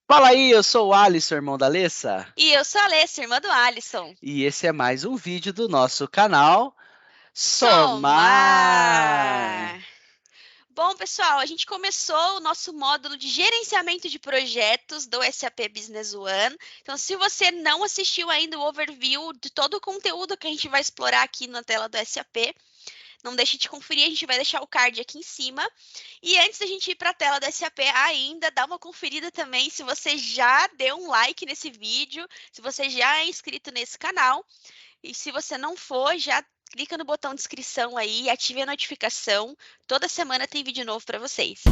Fala aí, eu sou o Alisson, irmão da Alessa, E eu sou a Alessia, irmã do Alisson. e esse é mais um vídeo do nosso canal Somar. Somar! Bom, pessoal, a gente começou o nosso módulo de gerenciamento de projetos do SAP Business One. Então, se você não assistiu ainda o overview de todo o conteúdo que a gente vai explorar aqui na tela do SAP, não deixe de conferir, a gente vai deixar o card aqui em cima. E antes da gente ir para a tela do SAP ainda, dá uma conferida também se você já deu um like nesse vídeo, se você já é inscrito nesse canal. E se você não for, já clica no botão de inscrição aí e ative a notificação. Toda semana tem vídeo novo para vocês.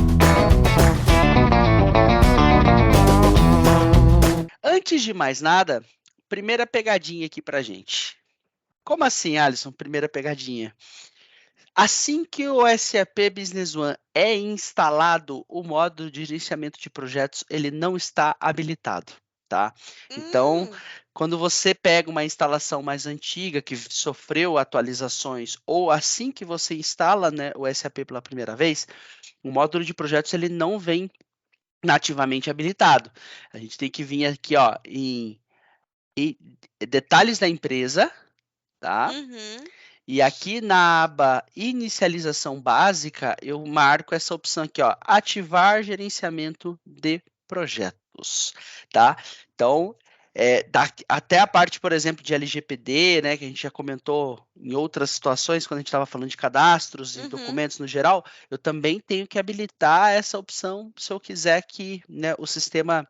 Antes de mais nada, primeira pegadinha aqui pra gente. Como assim, Alisson? Primeira pegadinha. Assim que o SAP Business One é instalado, o módulo de gerenciamento de projetos ele não está habilitado, tá? Então, Hum, quando você pega uma instalação mais antiga que sofreu atualizações ou assim que você instala, né, o SAP pela primeira vez, o módulo de projetos ele não vem nativamente habilitado. A gente tem que vir aqui, ó, em detalhes da empresa, tá? uhum. E aqui na aba Inicialização Básica, eu marco essa opção aqui, ó, ativar gerenciamento de projetos, tá? Então, até a parte, por exemplo, de LGPD, né, que a gente já comentou em outras situações, quando a gente estava falando de cadastros e Uhum. documentos no geral, eu também tenho que habilitar essa opção se eu quiser que, né, o sistema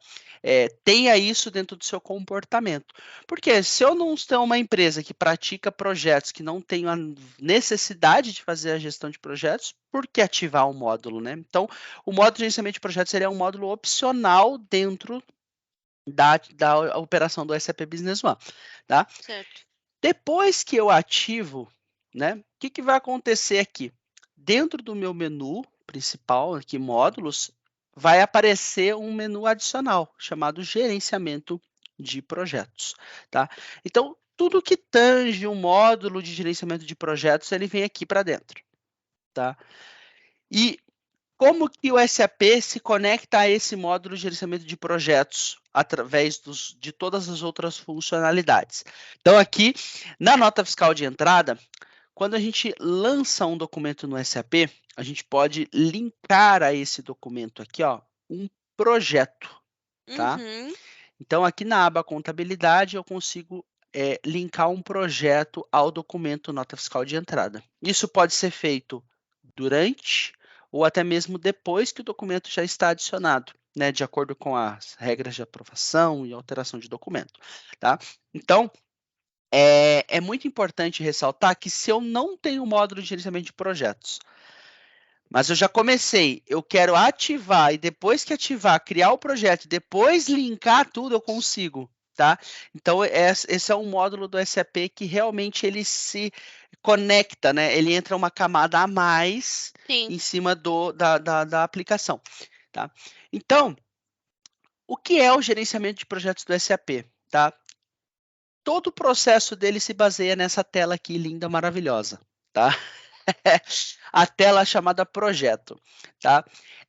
tenha isso dentro do seu comportamento. Porque se eu não tenho uma empresa que pratica projetos que não tenho a necessidade de fazer a gestão de projetos, por que ativar um módulo, né? Então, o módulo de gerenciamento de projetos seria um módulo opcional dentro da operação do SAP Business One, tá? Certo. Depois que eu ativo, né? O que vai acontecer aqui? Dentro do meu menu principal, aqui módulos, vai aparecer um menu adicional chamado gerenciamento de projetos, tá? Então, tudo que tange um módulo de gerenciamento de projetos, ele vem aqui para dentro, tá? E como que o SAP se conecta a esse módulo de gerenciamento de projetos através de todas as outras funcionalidades? Então, aqui na nota fiscal de entrada, quando a gente lança um documento no SAP, a gente pode linkar a esse documento aqui, ó, um projeto, tá? Uhum. Então, aqui na aba Contabilidade, eu consigo linkar um projeto ao documento nota fiscal de entrada. Isso pode ser feito durante ou até mesmo depois que o documento já está adicionado, né, de acordo com as regras de aprovação e alteração de documento, tá? Então, é muito importante ressaltar que se eu não tenho módulo de gerenciamento de projetos, mas eu já comecei, eu quero ativar e depois que ativar, criar o projeto, depois linkar tudo, eu consigo, tá? Então, esse é um módulo do SAP que realmente ele se conecta, né? Ele entra uma camada a mais Sim. em cima da aplicação, tá? Então, o que é o gerenciamento de projetos do SAP, tá? Todo o processo dele se baseia nessa tela aqui, linda, maravilhosa, tá? A tela chamada projeto, tá?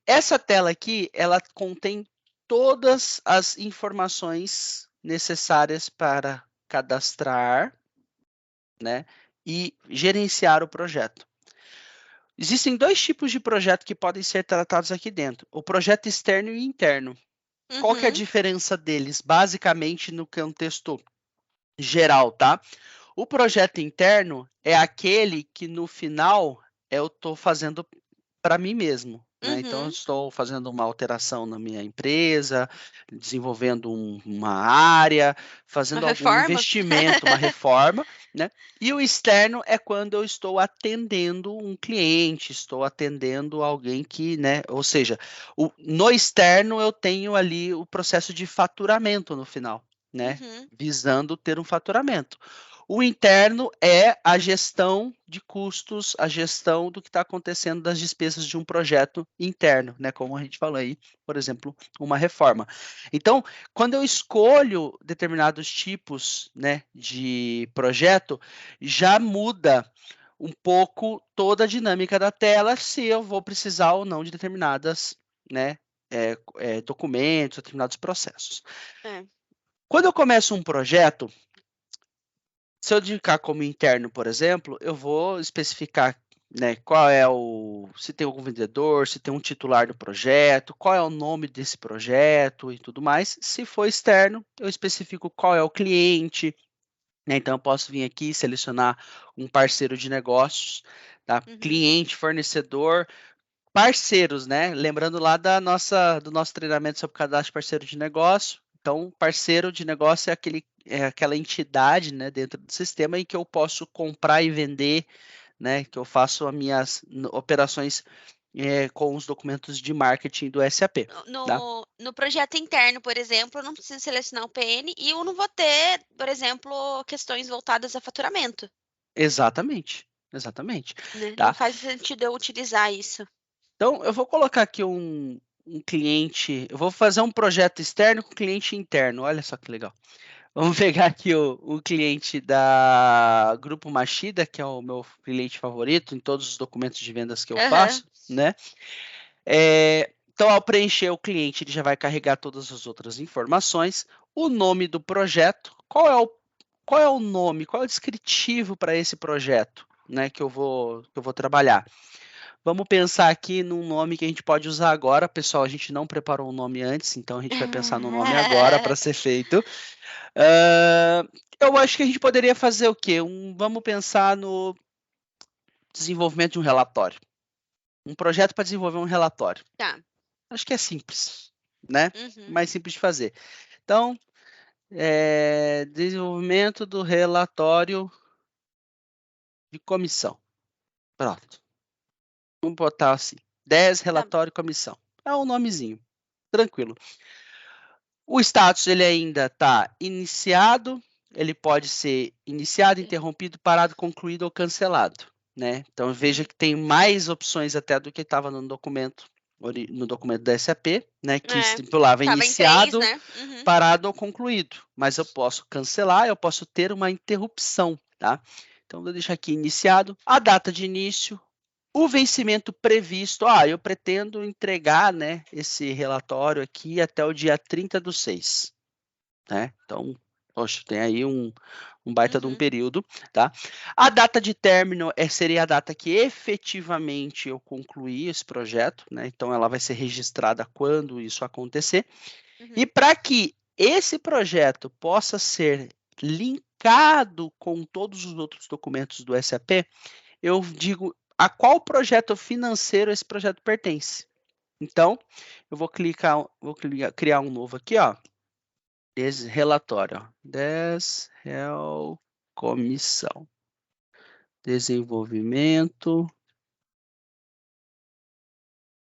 Essa tela aqui, ela contém todas as informações necessárias para cadastrar, né, e gerenciar o projeto. Existem dois tipos de projeto que podem ser tratados aqui dentro: o projeto externo e interno. Qual que é a Uhum. diferença deles, basicamente, no contexto geral, tá? O projeto interno é aquele que no final eu estou fazendo para mim mesmo, né? Então, eu Uhum. estou fazendo uma alteração na minha empresa, desenvolvendo uma área, Uma fazendo algum reforma? investimento, uma reforma, né? E o externo é quando eu estou atendendo um cliente, estou atendendo alguém que, né? Ou seja, no externo eu tenho ali o processo de faturamento no final, né? Uhum. Visando ter um faturamento. O interno é a gestão de custos, a gestão do que está acontecendo das despesas de um projeto interno, né? Como a gente falou aí, por exemplo, uma reforma. Então, quando eu escolho determinados tipos, né, de projeto, já muda um pouco toda a dinâmica da tela se eu vou precisar ou não de determinadas, né, documentos, determinados processos. É. Quando eu começo um projeto, se eu indicar como interno, por exemplo, eu vou especificar, né, se tem algum vendedor, se tem um titular do projeto, qual é o nome desse projeto e tudo mais. Se for externo, eu especifico qual é o cliente, né? Então eu posso vir aqui e selecionar um parceiro de negócios, tá? Cliente, fornecedor, parceiros, né? Lembrando lá do nosso treinamento sobre cadastro de parceiro de negócio. Então, parceiro de negócio é aquela entidade, né, dentro do sistema em que eu posso comprar e vender, né, que eu faço as minhas operações com os documentos de marketing do SAP. Tá? No projeto interno, por exemplo, eu não preciso selecionar o PN e eu não vou ter, por exemplo, questões voltadas a faturamento. Exatamente. Né? Tá? Não faz sentido eu utilizar isso. Então, eu vou colocar aqui um cliente, eu vou fazer um projeto externo com cliente interno, olha só que legal. Vamos pegar aqui o cliente da Grupo Machida, que é o meu cliente favorito em todos os documentos de vendas que eu faço, né? Então, ao preencher o cliente, ele já vai carregar todas as outras informações, o nome do projeto, qual é o nome, qual é o descritivo para esse projeto, né, que eu vou trabalhar. Vamos pensar aqui num nome que a gente pode usar agora. Pessoal, a gente não preparou um nome antes, então a gente vai pensar no nome agora para ser feito. Eu acho que a gente poderia fazer o quê? Vamos pensar no desenvolvimento de um relatório. Um projeto para desenvolver um relatório. Tá. Acho que é simples, né? Mais simples de fazer. Então, desenvolvimento do relatório de comissão. Pronto. Vamos botar assim. 10 relatório comissão. É um nomezinho. Tranquilo. O status ele ainda está iniciado, ele pode ser iniciado, interrompido, parado, concluído ou cancelado, né? Então veja que tem mais opções até do que estava no documento da SAP, né? Que estipulava iniciado, 3, né? Parado ou concluído. Mas eu posso cancelar, eu posso ter uma interrupção, tá? Então vou deixar aqui iniciado, a data de início. O vencimento previsto, eu pretendo entregar, né, esse relatório aqui até o dia 30/6, né? Então, poxa, tem aí um baita de um período, tá? A data de término seria a data que efetivamente eu concluí esse projeto, né? Então, ela vai ser registrada quando isso acontecer. E para que esse projeto possa ser linkado com todos os outros documentos do SAP, eu digo a qual projeto financeiro esse projeto pertence. Então, eu vou criar um novo aqui, ó. Relatório, ó. Comissão. Desenvolvimento.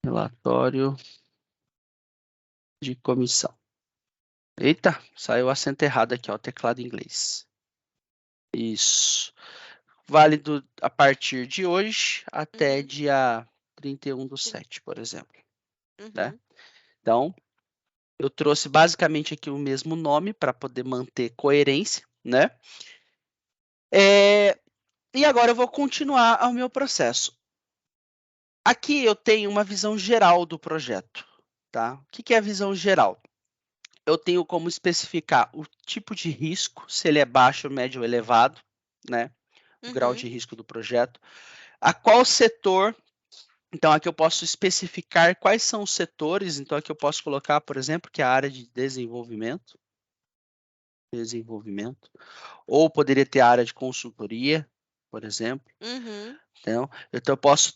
Relatório de comissão. Eita, saiu o acento errado aqui, ó, o teclado em inglês. Isso. Válido a partir de hoje até dia 31/7, por exemplo. Né? Então, eu trouxe basicamente aqui o mesmo nome para poder manter coerência, né? E agora eu vou continuar o meu processo. Aqui eu tenho uma visão geral do projeto, tá? O que é a visão geral? Eu tenho como especificar o tipo de risco, se ele é baixo, médio ou elevado, né? O grau de risco do projeto. A qual setor. Então, aqui eu posso especificar quais são os setores. Então, aqui eu posso colocar, por exemplo, que é a área de desenvolvimento. Ou poderia ter a área de consultoria, por exemplo. Então, eu posso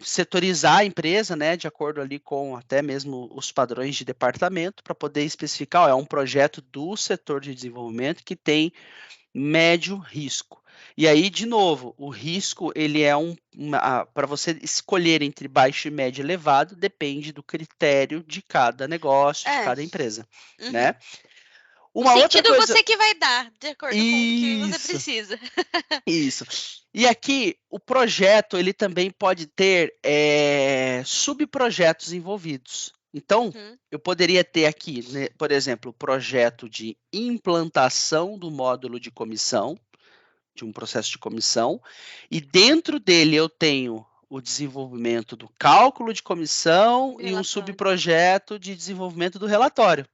setorizar a empresa, né, de acordo ali com até mesmo os padrões de departamento, para poder especificar, é um projeto do setor de desenvolvimento que tem médio risco. E aí, de novo, o risco, ele é para você escolher entre baixo, médio e elevado, depende do critério de cada negócio, de cada empresa, né? O sentido você que vai dar, de acordo com o que você precisa. Isso. E aqui, o projeto, ele também pode ter subprojetos envolvidos. Então, eu poderia ter aqui, né, por exemplo, o projeto de implantação do módulo de comissão, de um processo de comissão, e dentro dele eu tenho o desenvolvimento do cálculo de comissão e um Relatório. subprojeto de desenvolvimento do relatório.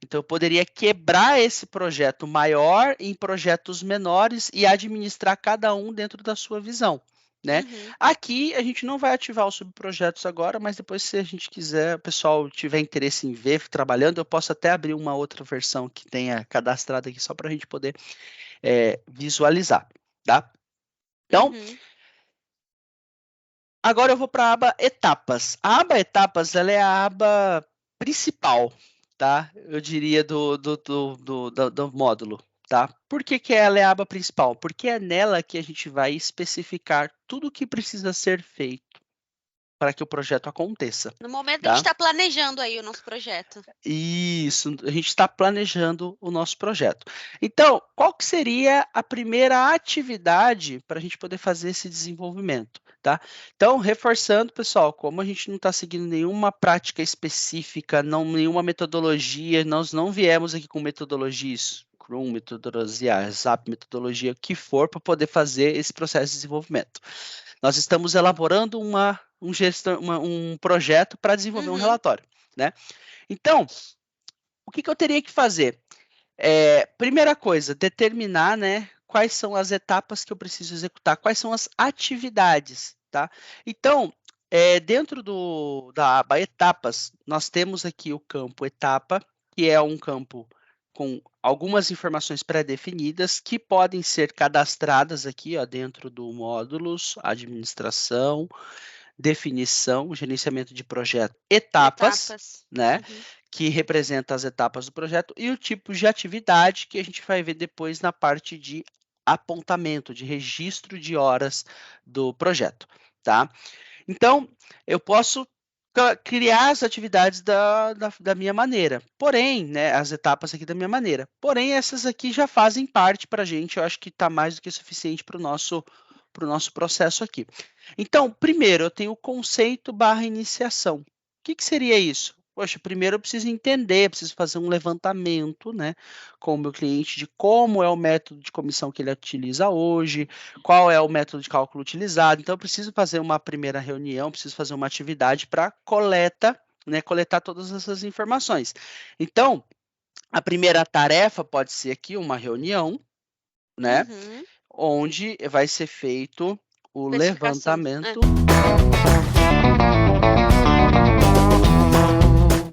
Então, eu poderia quebrar esse projeto maior em projetos menores e administrar cada um dentro da sua visão, né? Aqui, a gente não vai ativar os subprojetos agora, mas depois, se a gente quiser, o pessoal tiver interesse em ver trabalhando, eu posso até abrir uma outra versão que tenha cadastrado aqui, só para a gente poder visualizar, tá? Então, agora eu vou para a aba Etapas. A aba Etapas, ela é a aba principal, tá? Eu diria do módulo, tá? Por que ela é a aba principal? Porque é nela que a gente vai especificar tudo o que precisa ser feito para que o projeto aconteça. No momento a gente está planejando aí o nosso projeto. Isso, a gente está planejando o nosso projeto. Então, qual que seria a primeira atividade para a gente poder fazer esse desenvolvimento, tá? Então, reforçando, pessoal, como a gente não está seguindo nenhuma prática específica, nenhuma metodologia, nós não viemos aqui com metodologias, Scrum, metodologia, SAP, metodologia, o que for, para poder fazer esse processo de desenvolvimento. Nós estamos elaborando um projeto para desenvolver um relatório, né? Então, o que eu teria que fazer? Primeira coisa, determinar, né, quais são as etapas que eu preciso executar, quais são as atividades, tá? Então, dentro da aba Etapas, nós temos aqui o campo Etapa, que é um campo com algumas informações pré-definidas que podem ser cadastradas aqui, ó, dentro do módulos, administração, definição, gerenciamento de projeto, etapas. Né? Que representa as etapas do projeto, e o tipo de atividade que a gente vai ver depois na parte de apontamento, de registro de horas do projeto, tá? Então, eu posso criar as atividades da minha maneira, porém, né, as etapas aqui da minha maneira, porém, essas aqui já fazem parte para a gente, eu acho que está mais do que suficiente para o nosso processo aqui. Então, primeiro, eu tenho o conceito / iniciação. O que seria isso? Poxa, primeiro eu preciso entender, preciso fazer um levantamento, né, com o meu cliente de como é o método de comissão que ele utiliza hoje, qual é o método de cálculo utilizado. Então, eu preciso fazer uma primeira reunião, preciso fazer uma atividade para coletar todas essas informações. Então, a primeira tarefa pode ser aqui uma reunião, né, onde vai ser feito o levantamento